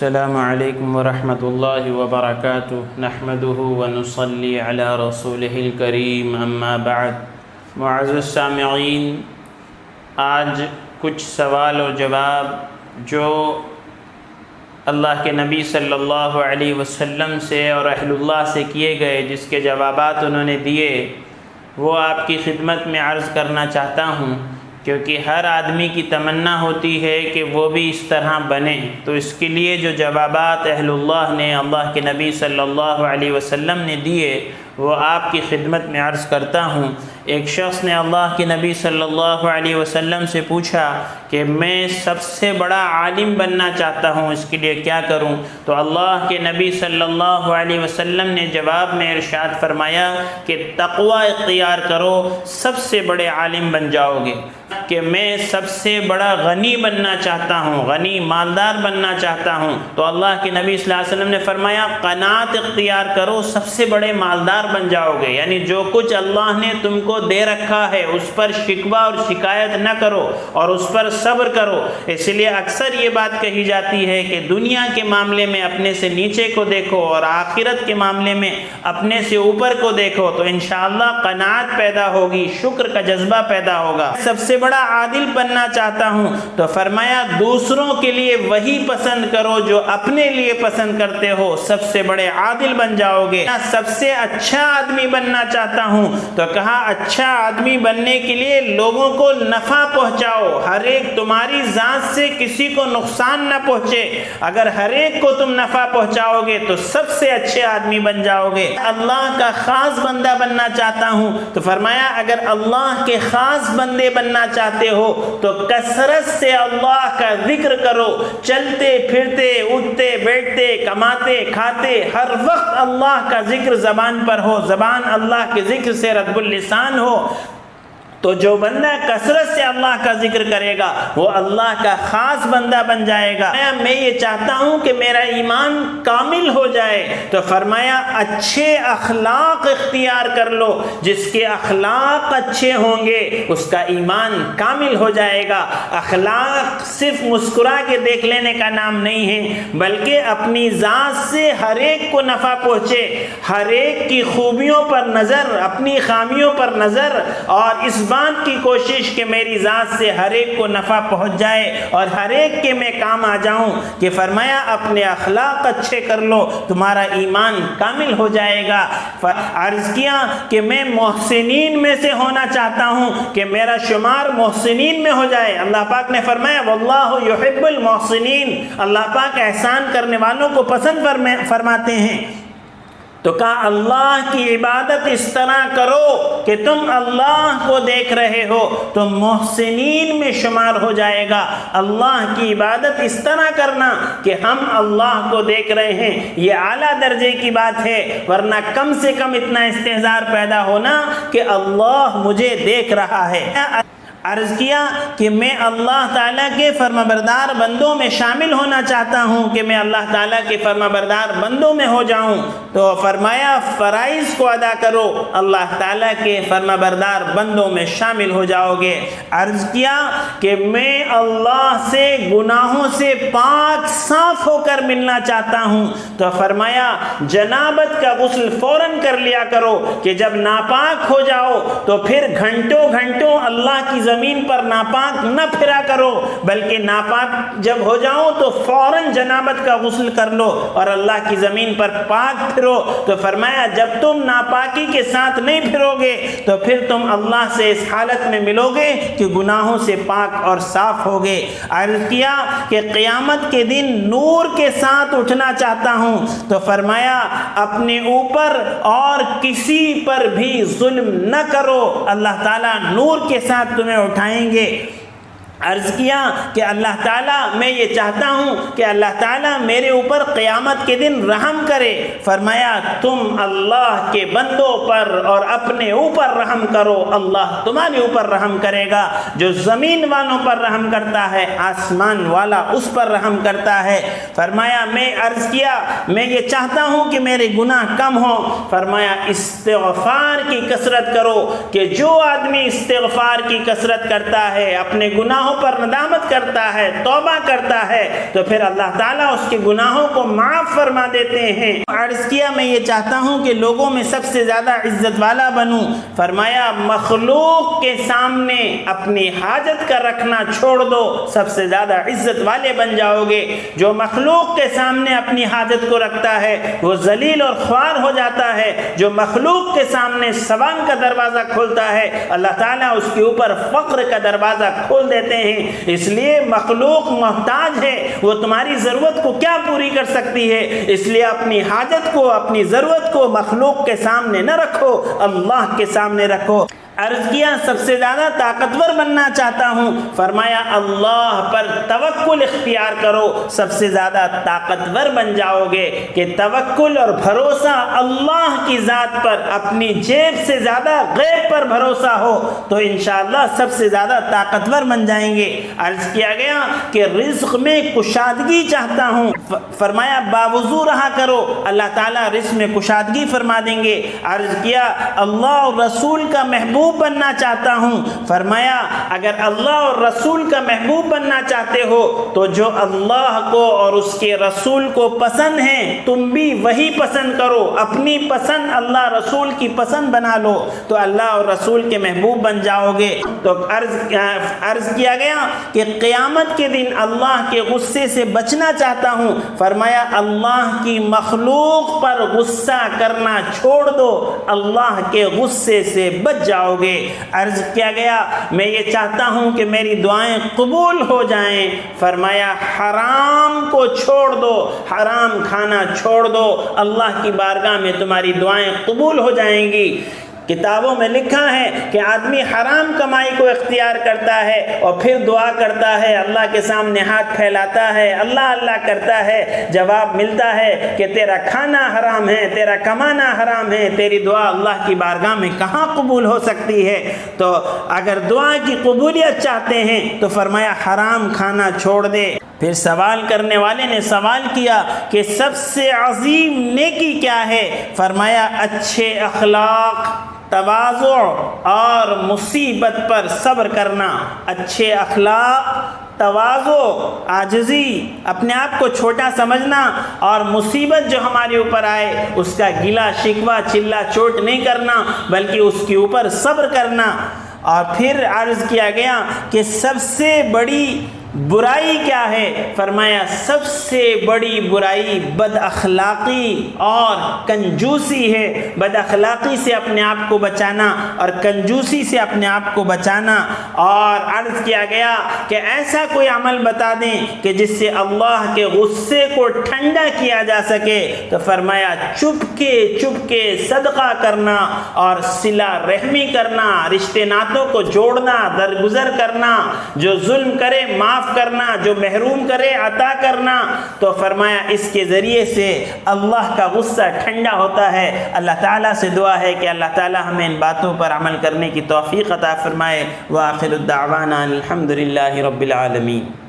السلام علیکم ورحمۃ اللہ وبرکاتہ نحمدہ ونصلی علی رسولہ الکریم اما بعد۔ معزز سامعین، آج کچھ سوال و جواب جو اللہ کے نبی صلی اللہ علیہ وسلم سے اور اہل اللہ سے کیے گئے، جس کے جوابات انہوں نے دیے، وہ آپ کی خدمت میں عرض کرنا چاہتا ہوں، کیونکہ ہر آدمی کی تمنا ہوتی ہے کہ وہ بھی اس طرح بنے۔ تو اس کے لیے جو جوابات اہل اللہ نے اللہ کے نبی صلی اللہ علیہ وسلم نے دیے، وہ آپ کی خدمت میں عرض کرتا ہوں۔ ایک شخص نے اللہ کے نبی صلی اللہ علیہ وسلم سے پوچھا کہ میں سب سے بڑا عالم بننا چاہتا ہوں، اس کے لیے کیا کروں؟ تو اللہ کے نبی صلی اللہ علیہ وسلم نے جواب میں ارشاد فرمایا کہ تقوی اختیار کرو، سب سے بڑے عالم بن جاؤ گے۔ کہ میں سب سے بڑا غنی بننا چاہتا ہوں، غنی مالدار بننا چاہتا ہوں، تو اللہ کے نبی صلی اللہ علیہ وسلم نے فرمایا قناعت اختیار کرو، سب سے بڑے مالدار بن جاؤ گے۔ یعنی جو کچھ اللہ نے تم کو دے رکھا ہے اس پر شکوہ اور شکایت نہ کرو اور اس پر صبر کرو۔ اس لیے اکثر یہ بات کہی جاتی ہے کہ دنیا کے معاملے میں اپنے سے نیچے کو دیکھو اور آخرت کے معاملے میں اپنے سے اوپر کو دیکھو، تو انشاءاللہ قناعت پیدا ہوگی، شکر کا جذبہ پیدا ہوگا۔ سب سے بڑا عادل بننا چاہتا ہوں، تو فرمایا دوسروں کے لیے وہی پسند کرو جو اپنے لیے پسند کرتے ہو، سب سے بڑے عادل بن جاؤ گے۔ سب سے اچھا آدمی بننا چاہتا ہوں، تو کہا اچھا آدمی بننے کے لیے لوگوں کو نفع پہنچاؤ، ہر ایک تمہاری ذات سے کسی کو نقصان نہ پہنچے۔ اگر ہر ایک کو تم نفع پہنچاؤ گے تو سب سے اچھے آدمی بن جاؤ گے۔ اللہ کا خاص بندہ بننا چاہتا ہوں، تو فرمایا اگر اللہ کے خاص بندے بننا چاہتے ہو تو کثرت سے اللہ کا ذکر کرو، چلتے پھرتے اٹھتے بیٹھتے کماتے کھاتے ہر وقت اللہ کا ذکر زبان پر ہو، زبان اللہ کے ذکر سے رطب اللسان ہو۔ تو جو بندہ کثرت سے اللہ کا ذکر کرے گا وہ اللہ کا خاص بندہ بن جائے گا۔ میں یہ چاہتا ہوں کہ میرا ایمان کامل ہو جائے، تو فرمایا اچھے اخلاق اختیار کر لو، جس کے اخلاق اچھے ہوں گے اس کا ایمان کامل ہو جائے گا۔ اخلاق صرف مسکرا کے دیکھ لینے کا نام نہیں ہے، بلکہ اپنی ذات سے ہر ایک کو نفع پہنچے، ہر ایک کی خوبیوں پر نظر، اپنی خامیوں پر نظر، اور اس بات کی کوشش کہ میری ذات سے ہر ایک کو نفع پہنچ جائے اور ہر ایک کے میں کام آ جاؤں۔ کہ فرمایا اپنے اخلاق اچھے کر لو، تمہارا ایمان کامل ہو جائے گا۔ عرض کیا کہ میں محسنین میں سے ہونا چاہتا ہوں، کہ میرا شمار محسنین میں ہو جائے۔ اللہ پاک نے فرمایا واللہ یحب المحسنین، اللہ پاک احسان کرنے والوں کو پسند فرماتے ہیں۔ تو کہا اللہ کی عبادت اس طرح کرو کہ تم اللہ کو دیکھ رہے ہو تو محسنین میں شمار ہو جائے گا۔ اللہ کی عبادت اس طرح کرنا کہ ہم اللہ کو دیکھ رہے ہیں، یہ اعلیٰ درجے کی بات ہے، ورنہ کم سے کم اتنا استحضار پیدا ہونا کہ اللہ مجھے دیکھ رہا ہے۔ عرض کیا کہ میں اللہ تعالیٰ کے فرمانبردار بندوں میں شامل ہونا چاہتا ہوں، کہ میں اللہ تعالیٰ کے فرمانبردار بندوں میں ہو جاؤں۔ تو فرمایا فرائض کو ادا کرو، اللہ تعالیٰ کے فرمانبردار بندوں میں شامل ہو جاؤ گے۔ عرض کیا کہ میں اللہ سے گناہوں سے پاک صاف ہو کر ملنا چاہتا ہوں، تو فرمایا جنابت کا غسل فوراً کر لیا کرو، کہ جب ناپاک ہو جاؤ تو پھر گھنٹوں گھنٹوں اللہ کی زمین پر ناپاک نہ پھرا کرو، بلکہ ناپاک جب ہو جاؤ تو فوراً جنابت کا غسل کر لو اور اللہ کی زمین پر پاک پھرو۔ تو فرمایا جب تم ناپاکی کے ساتھ نہیں پھرو گے تو پھر تم اللہ سے اس حالت میں ملو گے کہ گناہوں سے پاک اور صاف ہوگے۔ عرض کیا کہ قیامت کے دن نور کے ساتھ اٹھنا چاہتا ہوں، تو فرمایا اپنے اوپر اور کسی پر بھی ظلم نہ کرو، اللہ تعالیٰ نور کے ساتھ تمہیں اٹھائیں گے۔ عرض کیا کہ اللہ تعالیٰ میں یہ چاہتا ہوں کہ اللہ تعالیٰ میرے اوپر قیامت کے دن رحم کرے۔ فرمایا تم اللہ کے بندوں پر اور اپنے اوپر رحم کرو، اللہ تمہارے اوپر رحم کرے گا۔ جو زمین والوں پر رحم کرتا ہے آسمان والا اس پر رحم کرتا ہے۔ فرمایا میں عرض کیا میں یہ چاہتا ہوں کہ میرے گناہ کم ہوں۔ فرمایا استغفار کی کثرت کرو، کہ جو آدمی استغفار کی کثرت کرتا ہے اپنے گناہوں گناہوں پر ندامت کرتا ہے، توبہ کرتا ہے، تو پھر اللہ تعالیٰ اس کے گناہوں کو معاف فرما دیتے ہیں۔ عرض کیا میں یہ چاہتا ہوں کہ لوگوں میں سب سے زیادہ عزت والا بنوں۔ فرمایا مخلوق کے سامنے اپنی حاجت کا رکھنا چھوڑ دو، سب سے زیادہ عزت والے بن جاؤ گے۔ جو مخلوق کے سامنے اپنی حاجت کو رکھتا ہے وہ ذلیل اور خوار ہو جاتا ہے۔ جو مخلوق کے سامنے سوال کا دروازہ کھولتا ہے اللہ تعالیٰ اس کے اوپر فقر کا دروازہ کھول دیتے ہیں۔ اس لیے مخلوق محتاج ہے، وہ تمہاری ضرورت کو کیا پوری کر سکتی ہے؟ اس لیے اپنی حاجت کو، اپنی ضرورت کو مخلوق کے سامنے نہ رکھو، اللہ کے سامنے رکھو۔ عرض کیا سب سے زیادہ طاقتور بننا چاہتا ہوں، فرمایا اللہ پر توکل اختیار کرو، سب سے زیادہ طاقتور بن جاؤ گے۔ کہ توکل اور بھروسہ اللہ کی ذات پر، اپنی جیب سے زیادہ غیب پر بھروسہ ہو تو انشاءاللہ سب سے زیادہ طاقتور بن جائیں گے۔ عرض کیا گیا کہ رزق میں کشادگی چاہتا ہوں، فرمایا باوضو رہا کرو، اللہ تعالیٰ رزق میں کشادگی فرما دیں گے۔ عرض کیا اللہ اور رسول کا محبوب بننا چاہتا ہوں، فرمایا اگر اللہ اور رسول کا محبوب بننا چاہتے ہو تو جو اللہ کو اور اس کے رسول کو پسند ہیں تم بھی وہی پسند کرو، اپنی پسند اللہ رسول کی پسند بنا لو تو اللہ اور رسول کے محبوب بن جاؤ گے۔ تو عرض کیا گیا کہ قیامت کے دن اللہ کے غصے سے بچنا چاہتا ہوں، فرمایا اللہ کی مخلوق پر غصہ کرنا چھوڑ دو، اللہ کے غصے سے بچ جاؤ گے۔ عرض کیا گیا میں یہ چاہتا ہوں کہ میری دعائیں قبول ہو جائیں، فرمایا حرام کو چھوڑ دو، حرام کھانا چھوڑ دو، اللہ کی بارگاہ میں تمہاری دعائیں قبول ہو جائیں گی۔ کتابوں میں لکھا ہے کہ آدمی حرام کمائی کو اختیار کرتا ہے اور پھر دعا کرتا ہے، اللہ کے سامنے ہاتھ پھیلاتا ہے، اللہ اللہ کرتا ہے، جواب ملتا ہے کہ تیرا کھانا حرام ہے، تیرا کمانا حرام ہے، تیری دعا اللہ کی بارگاہ میں کہاں قبول ہو سکتی ہے؟ تو اگر دعا کی قبولیت چاہتے ہیں تو فرمایا حرام کھانا چھوڑ دے۔ پھر سوال کرنے والے نے سوال کیا کہ سب سے عظیم نیکی کیا ہے؟ فرمایا اچھے اخلاق، تواضع اور مصیبت پر صبر کرنا۔ اچھے اخلاق، تواضع، عاجزی، اپنے آپ کو چھوٹا سمجھنا اور مصیبت جو ہمارے اوپر آئے اس کا گلا شکوہ چلا چوٹ نہیں کرنا بلکہ اس کے اوپر صبر کرنا۔ اور پھر عرض کیا گیا کہ سب سے بڑی برائی کیا ہے؟ فرمایا سب سے بڑی برائی بد اخلاقی اور کنجوسی ہے۔ بد اخلاقی سے اپنے آپ کو بچانا اور کنجوسی سے اپنے آپ کو بچانا۔ اور عرض کیا گیا کہ ایسا کوئی عمل بتا دیں کہ جس سے اللہ کے غصے کو ٹھنڈا کیا جا سکے تو فرمایا چپ کے صدقہ کرنا اور صلہ رحمی کرنا، رشتے ناتوں کو جوڑنا، درگزر کرنا، جو ظلم کرے معاف کرنا، جو محروم کرے عطا کرنا۔ تو فرمایا اس کے ذریعے سے اللہ کا غصہ ٹھنڈا ہوتا ہے۔ اللہ تعالیٰ سے دعا ہے کہ اللہ تعالیٰ ہمیں ان باتوں پر عمل کرنے کی توفیق عطا فرمائے۔ وآخر الدعوانا الحمد للہ رب العالمین۔